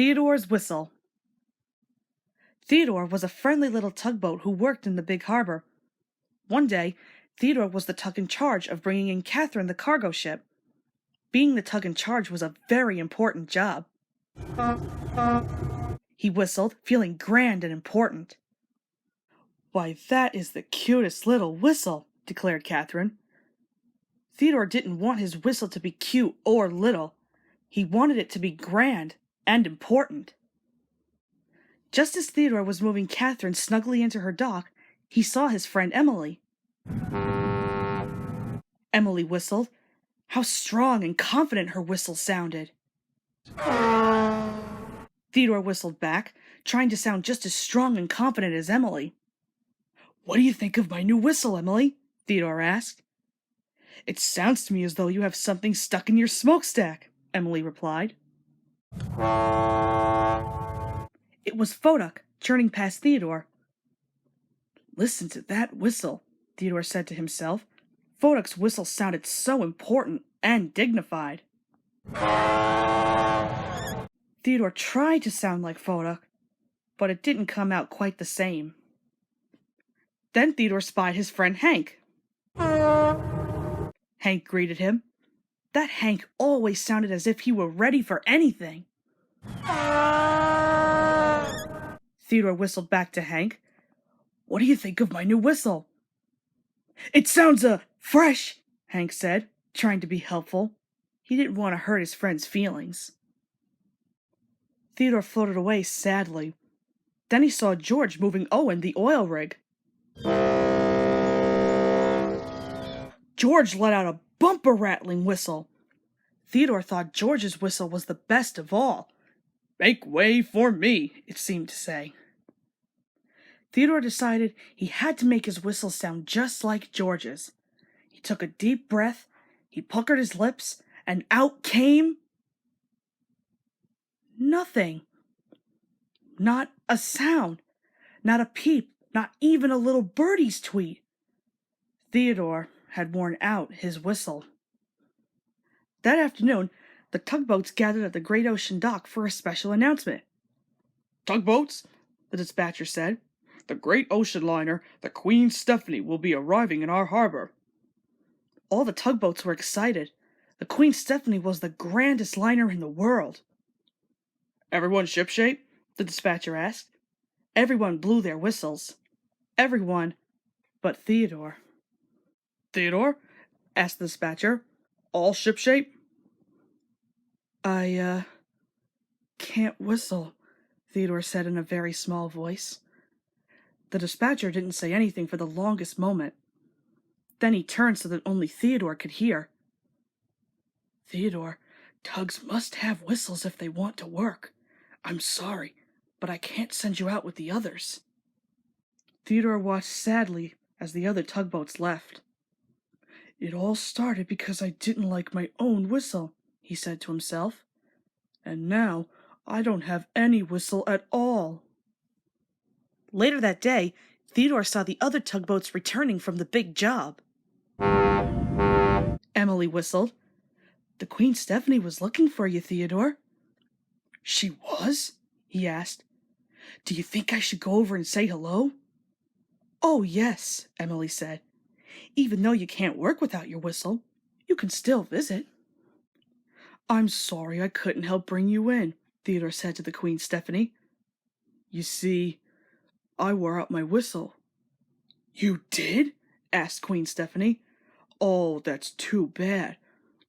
Theodore's Whistle. Theodore was a friendly little tugboat who worked in the big harbor. One day, Theodore was the tug in charge of bringing in Catherine, the cargo ship. Being the tug in charge was a very important job. He whistled, feeling grand and important. "Why, that is the cutest little whistle," declared Catherine. Theodore didn't want his whistle to be cute or little. He wanted it to be grand and important. Just as Theodore was moving Catherine snugly into her dock, he saw his friend Emily. Emily whistled. How strong and confident her whistle sounded. Theodore whistled back, trying to sound just as strong and confident as Emily. "What do you think of my new whistle, Emily?" Theodore asked. "It sounds to me as though you have something stuck in your smokestack," Emily replied. It was Photok, churning past Theodore. "Listen to that whistle," Theodore said to himself. Photok's whistle sounded so important and dignified. Theodore tried to sound like Photok, but it didn't come out quite the same. Then Theodore spied his friend Hank. Hank greeted him. That Hank always sounded as if he were ready for anything. Theodore whistled back to Hank. "What do you think of my new whistle?" "It sounds, fresh," Hank said, trying to be helpful. He didn't want to hurt his friend's feelings. Theodore floated away sadly. Then he saw George moving Owen, the oil rig. George let out a bumper-rattling whistle. Theodore thought George's whistle was the best of all. "Make way for me," it seemed to say. Theodore decided he had to make his whistle sound just like George's. He took a deep breath, he puckered his lips, and out came... nothing. Not a sound, not a peep, not even a little birdie's tweet. Theodore had worn out his whistle. That afternoon, the tugboats gathered at the Great Ocean Dock for a special announcement. "Tugboats," the dispatcher said, "the great ocean liner, the Queen Stephanie, will be arriving in our harbor." All the tugboats were excited. The Queen Stephanie was the grandest liner in the world. "Everyone shipshape?" the dispatcher asked. Everyone blew their whistles. Everyone but Theodore. "Theodore?" asked the dispatcher. "All shipshape?" I can't whistle," Theodore said in a very small voice. The dispatcher didn't say anything for the longest moment. Then he turned so that only Theodore could hear. "Theodore, tugs must have whistles if they want to work. I'm sorry, but I can't send you out with the others." Theodore watched sadly as the other tugboats left. "It all started because I didn't like my own whistle," he said to himself. "And now I don't have any whistle at all." Later that day, Theodore saw the other tugboats returning from the big job. Emily whistled. "The Queen Stephanie was looking for you, Theodore." "She was?" he asked. "Do you think I should go over and say hello?" "Oh, yes," Emily said. "Even though you can't work without your whistle, you can still visit." "I'm sorry I couldn't help bring you in," Theodore said to the Queen Stephanie. "You see, I wore out my whistle." "You did?" asked Queen Stephanie. "Oh, that's too bad.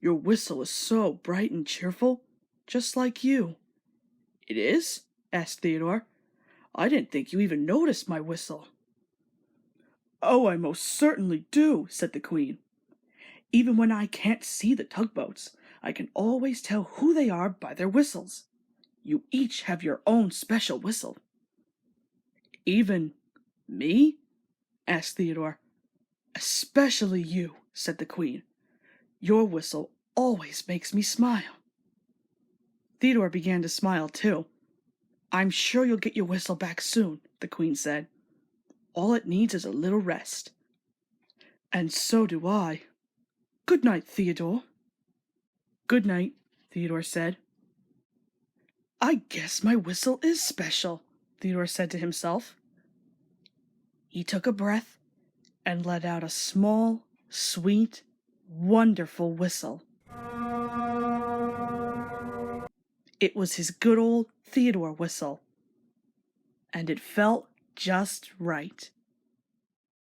Your whistle is so bright and cheerful, just like you." "It is?" asked Theodore. "I didn't think you even noticed my whistle." "Oh, I most certainly do," said the Queen. "Even when I can't see the tugboats, I can always tell who they are by their whistles. You each have your own special whistle." "Even me?" asked Theodore. "Especially you," said the Queen. "Your whistle always makes me smile." Theodore began to smile too. "I'm sure you'll get your whistle back soon," the Queen said. "All it needs is a little rest." "And so do I. Good night, Theodore." "Good night," Theodore said. I guess my whistle is special, Theodore said to himself. He took a breath and let out a small, sweet, wonderful whistle. It was his good old Theodore whistle, and it felt just right.